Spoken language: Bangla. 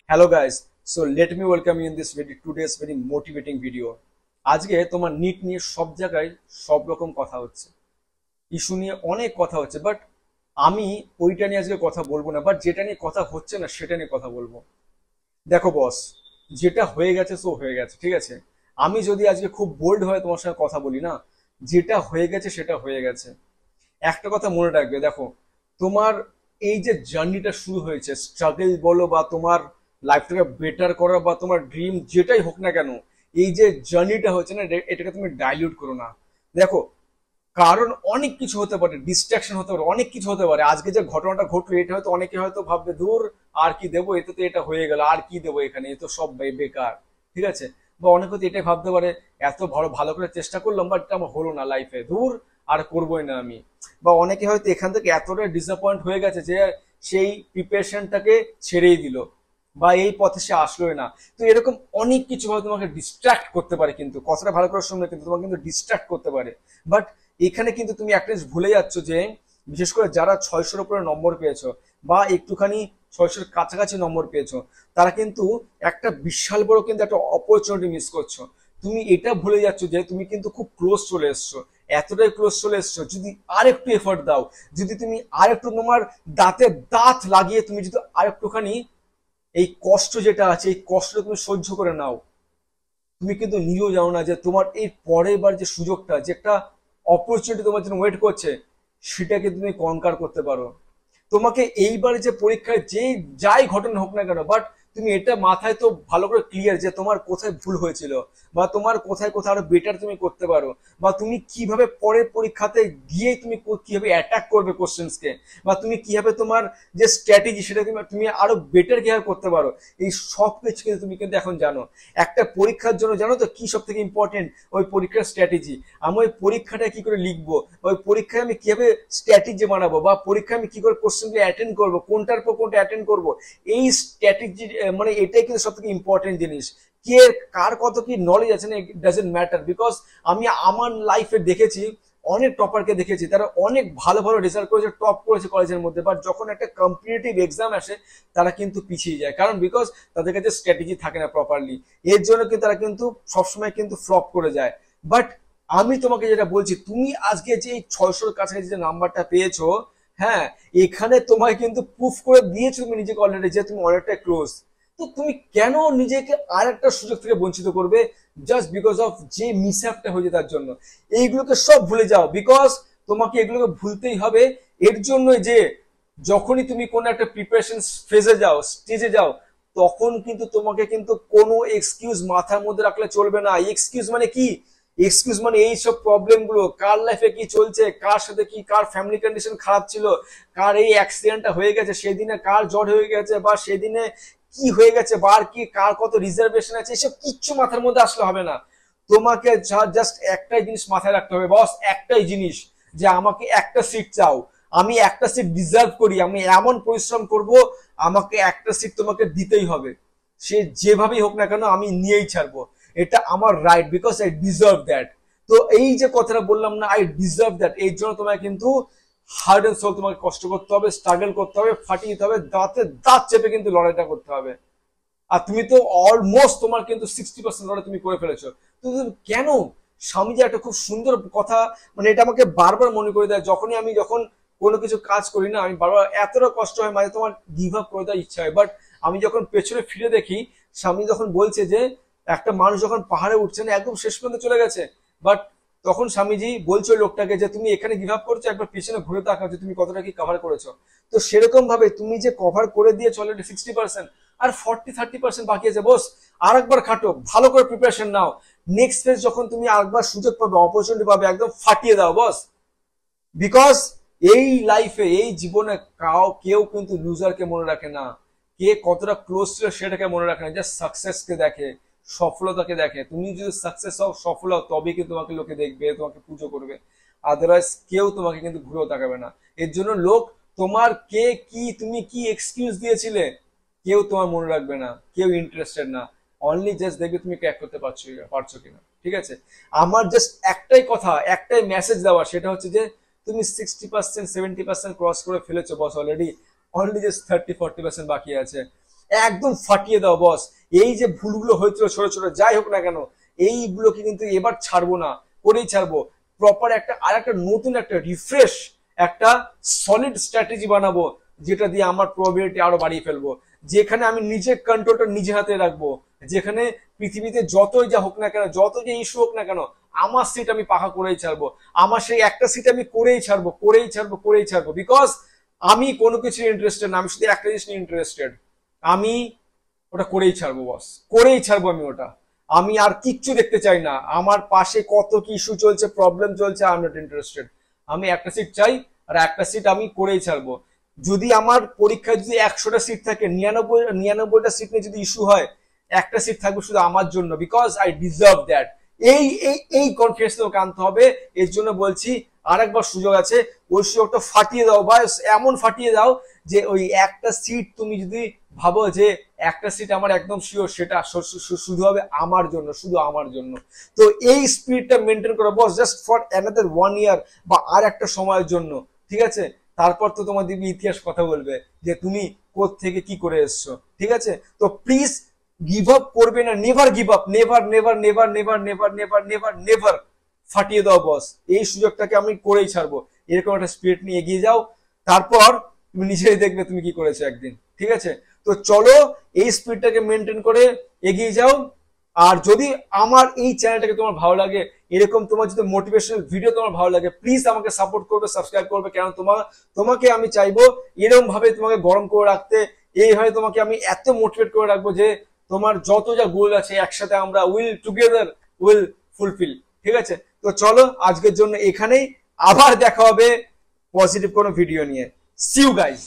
Hello guys, so let me welcome you in this today's very motivating video. আজকে তোমার নিট নিয়ে সব জায়গায় সব রকম কথা হচ্ছে, ইস্যু নিয়ে অনেক কথা হচ্ছে, বাট আমি ওইটা নিয়ে আজকে কথা বলবো না, বাট যেটা নিয়ে কথা হচ্ছে না সেটা নিয়ে কথা বলবো। দেখো বস, যেটা হয়ে গেছে সো হয়ে গেছে, ঠিক আছে। আমি যদি আজকে খুব বোল্ড হয়ে তোমার সঙ্গে কথা বলি না, যেটা হয়ে গেছে সেটা হয়ে গেছে। একটা কথা মনে রাখবে, দেখো তোমার এই যে জার্নিটা শুরু হয়েছে, স্ট্রাগল বলো বা তোমার লাইফটাকে বেটার করা বা তোমার ড্রিম যেটাই হোক না কেন, এই যে জার্নিটা হচ্ছে না, এটাকে তুমি ডাইলিউট করো না। দেখো, কারণ অনেক কিছু হতে পারে, ডিস্ট্রাকশন হতে পারে, অনেক কিছু হতে পারে। আজকে যে ঘটনাটা ঘটলো এটা হয়তো অনেকে হয়তো ভাববে দূর, আর কি দেবো, এতে তো এটা হয়ে গেল, আর কি দেবো এখানে, এ তো সব বেকার, ঠিক আছে। বা অনেকে তো এটাই ভাবতে পারে এত ভালো ভালো করে চেষ্টা করলাম বাট এটা আমার হলো না লাইফে, দূর আর করবোই না আমি। বা অনেকে হয়তো এখান থেকে এতটা ডিসঅ্যাপয়েন্ট হয়ে গেছে যে সেই প্রিপারেশনটাকে ছেড়েই দিল বা এই পথে সে আসলোই না। তো এরকম অনেক কিছু হয়তো তোমাকে ডিস্ট্রাক্ট করতে পারে, কিন্তু কথাটা ভালো করে শুনলে কিন্তু তোমাকে কিন্তু ডিস্ট্রাক্ট করতে পারে। বাট এখানে কিন্তু তুমি একটা জিনিস ভুলে যাচ্ছ যে বিশেষ করে যারা 600-র উপরে নম্বর পেয়েছো বা একটুখানি 600-র কাছাকাছি নম্বর পেয়েছো, তারা কিন্তু একটা বিশাল বড় কিন্তু একটা অপরচুনিটি মিস করছো। তুমি এটা ভুলে যাচ্ছ যে তুমি কিন্তু খুব ক্লোজ চলে এসছো, এতটাই ক্লোজ চলে এসছো। যদি আর একটু এফোর্ট দাও, যদি তুমি আর একটু তোমার দাঁতে দাঁত লাগিয়ে তুমি যদি আর একটুখানি এই কষ্ট যেটা আছে এই কষ্টটা তুমি সহ্য করে নাও, তুমি কিন্তু নিজেও জানো না যে তোমার এই পরের বার যে সুযোগটা, যে একটা অপরচুনিটি তোমার জন্য ওয়েট করছে, সেটাকে তুমি কনকার করতে পারো। তোমাকে এইবারে যে পরীক্ষায় যে যাই ঘটনা হোক না কেন, বাট তুমি এটা মাথায় তো ভালো করে ক্লিয়ার যে তোমার কোথায় ভুল হয়েছিল বা তোমার কোথায় কোথায় আরো বেটার তুমি করতে পারো, বা তুমি কিভাবে পরের পরীক্ষাতে গিয়ে তুমি কিভাবে অ্যাটাক করবে কোশ্চেন্সকে, বা তুমি কিভাবে তোমার যে স্ট্র্যাটেজি সেটা তুমি আরো বেটার কিভাবে করতে পারো, এই সব কিছু কিন্তু তুমি কিন্তু এখন জানো। একটা পরীক্ষার জন্য জানো তো কি সব থেকে ইম্পর্টেন্ট? ওই পরীক্ষার স্ট্র্যাটেজি। আমি ওই পরীক্ষাটা কি করে লিখবো, ওই পরীক্ষায় আমি কিভাবে স্ট্র্যাটেজি বানাবো, বা পরীক্ষায় আমি কি করে কোশ্চেনগুলো অ্যাটেন্ড করবো, কোনটার পর কোনটা অ্যাটেন্ড করবো, এই স্ট্র্যাটেজি মানে এটাই কিন্তু সব থেকে ইম্পর্টেন্ট জিনিস। কে কার কত কি নলেজ আছে না, ইট ডাজেন্ট ম্যাটার। বিকজ আমি আমার লাইফে দেখেছি, অনেক টপারকে দেখেছি, তারা অনেক ভালো ভালো রেজাল্ট করেছে, টপ করেছে কলেজের মধ্যে, বাট যখন একটা কম্পিটিটিভ এক্সাম আসে তারা কিন্তু পিছিয়ে যায়, কারণ বিকজ তাদের কাছে স্ট্র্যাটেজি থাকে না প্রপারলি। এর জন্য কিন্তু তারা কিন্তু সবসময় কিন্তু ফ্লপ করে যায়। বাট আমি তোমাকে যেটা বলছি, তুমি আজকে যে 600-র কাছাকাছি যে নাম্বারটা পেয়েছো, হ্যাঁ, এখানে তোমায় কিন্তু প্রুফ করে দিয়েছো তুমি নিজেকে অলরেডি যে তুমি অনেকটা ক্লোজ। তো তুমি কেন নিজেকে আর একটা সুযোগ থেকে বঞ্চিত করবে জাস্ট বিকজ অফ যে মিসঅ্যাপটা হয়েছে তার জন্য? এইগুলোকে সব ভুলে যাও, বিকজ তোমাকে এগুলোকে ভুলতেই হবে। এর জন্যই যে যখনই তুমি কোনো একটা প্রিপারেশন ফেজে যাও, স্টেজে যাও, তখন কিন্তু তোমাকে কিন্তু কোনো এক্সকিউজ মাথার মধ্যে রাখলে চলবে না। এক্সকিউজ মানে কি? এক্সকিউজ মানে এই সব প্রবলেম গুলো, কার লাইফে কি চলছে, কার সাথে কি, কার ফ্যামিলি কন্ডিশন খারাপ ছিল, কার এই অ্যাক্সিডেন্টটা হয়ে গেছে, সেদিনে কার জ্বর হয়ে গেছে, বা সেদিনে কি হয়ে গেছে, বা আর কি কার কত রিজার্ভেশন আছে, এসব কিচ্ছু মাথার মধ্যে আসলে হবে না। তোমাকে জাস্ট একটাই জিনিস মাথায় রাখতে হবে বস, একটাই জিনিস, যে আমাকে একটা সিট চাও, আমি একটা সিট ডিজার্ভ করি, আমি এমন পরিশ্রম করব, আমাকে একটা সিট তোমাকে দিতেই হবে। সে যেভাবেই হোক না কেন আমি নিয়েই ছাড়বো, এটা আমার right, because I deserve that. তো এই যে কথাটা বললাম না, আই ডিজার্ভ দ্যাট, এই জন্য তোমাকে কিন্তু হার্ড এন্ড সোল তোমাকে কষ্ট করতে হবে, স্ট্রাগল করতে হবে, ফাটিয়ে দিতে হবে, দাঁতে দাঁত চেপে কিন্তু লড়াইটা করতে হবে। আর তুমি তো অলমোস্ট তোমার কিন্তু 60% লড়াই তুমি করে ফেলেছো। তো তুমি কেন? স্বামীজি একটা খুব সুন্দর কথা, মানে এটা আমাকে বারবার মনে করে দেয়, আমি যখন কোনো কিছু কাজ করি না, আমি বারবার এতটা কষ্ট হয়, মাঝে তোমার গিভ আপ করে দেওয়ার ইচ্ছা হয়, বাট আমি যখন পেছনে ফিরে দেখি, স্বামী যখন বলছে যে একটা মানুষ যখন পাহাড়ে উঠছে না, একদম শেষ পর্যন্ত চলে গেছে, বাট তখন স্বামীজি বলছে লোকটাকে যে তুমি এখানে গিভ আপ করছো, একবার পিছনে ঘুরে তাকাও যে তুমি কতটা কি কভার করেছো। তো সেরকম ভাবে তুমি যে কভার করে দিয়েছো অলরেডি 60%, আর 40-30% বাকি আছে বস। আর একবার খাটো, ভালো করে প্রিপারেশন নাও। নেক্সট ফেজ যখন তুমি আরেকবার সুযোগ পাবে, অপরচুনিটি পাবে, একদম ফাটিয়ে দাও বস। বিকজ এই লাইফে, এই জীবনে কেউ কিন্তু লুজারকে মনে রাখে না, কে কতটা ক্লোজ ছিল সেটাকে মনে রাখে না, জাস্ট সাকসেসকে দেখে, সফলতাকে দেখে। তুমি যদি সাকসেস হও, সফল হও, তবেই কিন্তু তোমাকে লোকে দেখবে, তোমাকে পুজো করবে, আদারওয়াইজ কেউ তোমাকে কিন্তু ঘুরেও তাকাবে না। এর জন্য লোক তোমার কে কি, তুমি কি এক্সকিউজ দিয়েছিলে, কেউ তোমার মনে রাখবে না, কেউ ইন্টারেস্টেড না। অনলি জাস্ট দেখবে তুমি ক্র্যাক করতে পারছো কিনা, ঠিক আছে। আমার জাস্ট একটাই কথা, একটাই মেসেজ দেওয়া, সেটা হচ্ছে যে তুমি 60%-70% ক্রস করে ফেলেছো বস অলরেডি, অনলি জাস্ট 30-40% বাকি আছে। একদম ফাটিয়ে দাও বস। এই যে ভুলগুলো হয়েছিল ছোট ছোট যাই হোক না কেন, এইগুলোকে কিন্তু এবার ছাড়বো না, করেই ছাড়বো। প্রপার একটা আর একটা নতুন একটা রিফ্রেশ একটা সলিড স্ট্র্যাটেজি বানাবো, যেটা দিয়ে আমার প্রবাবিলিটি আরো বাড়িয়ে ফেলবো, যেখানে আমি নিজের কন্ট্রোলটা নিজে হাতে রাখবো, যেখানে পৃথিবীতে যতই যা হোক না কেন, যত যে ইস্যু হোক না কেন, আমার সিট আমি পাকা করেই ছাড়বো। আমার সেই একটা সিট আমি করেই ছাড়বো, করেই ছাড়বো, করেই ছাড়বো। বিকজ আমি কোনো কিছু ইন্টারেস্টেড না, আমি শুধু একটা জিনিস নিয়ে ইন্টারেস্টেড, আমি ওটা করেই ছাড়বো বস, করেই ছাড়বো আমি ওটা। আমি আর কিচ্ছু দেখতে চাই না, আমার পাশে কত কি ইস্যু চলছে, প্রবলেম চলছে, আই এম নট ইন্টারেস্টেড। আমি একটা সিট চাই, আর একটা সিট আমি করেই ছাড়বো। যদি আমার পরীক্ষায় যদি 100টা সিট থাকে, 99টা সিট নিয়ে যদি ইস্যু হয়, একটা সিট থাকবে শুধু আমার জন্য, বিকজ আই ডিজার্ভ দ্যাট। এই এই এই কনফিডেন্স তোমাকে আনতে হবে। এর জন্য বলছি আরেকবার সুযোগ আছে, ওই সুযোগটা ফাটিয়ে দাও, বা এমন ফাটিয়ে দাও যে ওই একটা সিট তুমি যদি ভাবো যে একটা সিট আমার একদম শিওর, সেটা শুধু হবে আমার জন্য, শুধু আমার জন্য। তো এই স্পিডটা মেনটেন করো বস, জাস্ট ফর অ্যানাদার 1 ইয়ার বা আর একটা সময়ের জন্য, ঠিক আছে? তারপর তো তোমার দিবি ইতিহাস কথা বলবে যে তুমি কোত্থেকে কি করে এসছো, ঠিক আছে? তো প্লিজ গিভ আপ করবে না, never give up, never never never never never never never never. ফাটিয়ে দাও বস, এই সুযোগটাকে আমি করেই ছাড়বো, এরকম একটা স্পিরিট নিয়ে এগিয়ে যাও। তারপর তুমি নিজেই দেখবে তুমি কি করেছো একদিন, ঠিক আছে? তো চলো এই স্পিডটাকে মেনটেন করে এগিয়ে যাও। আর যদি আমার এই চ্যানেলটাকে তোমার ভালো লাগে, এরকম তোমার যদি মোটিভেশনাল ভিডিও তোমার ভালো লাগে, প্লিজ আমাকে সাপোর্ট করবে, সাবস্ক্রাইব করবে। কেন তোমাকে আমি চাইবো এরকম ভাবে তোমাকে গরম করে রাখতে, এইভাবে তোমাকে আমি এত মোটিভেট করে রাখবো যে তোমার যত যা গোল আছে একসাথে আমরা উইল টুগেদার উইল ফুলফিল, ঠিক আছে? তো চলো আজকের জন্য এখানেই, আবার দেখা হবে পজিটিভ কোনো ভিডিও নিয়ে। See you guys.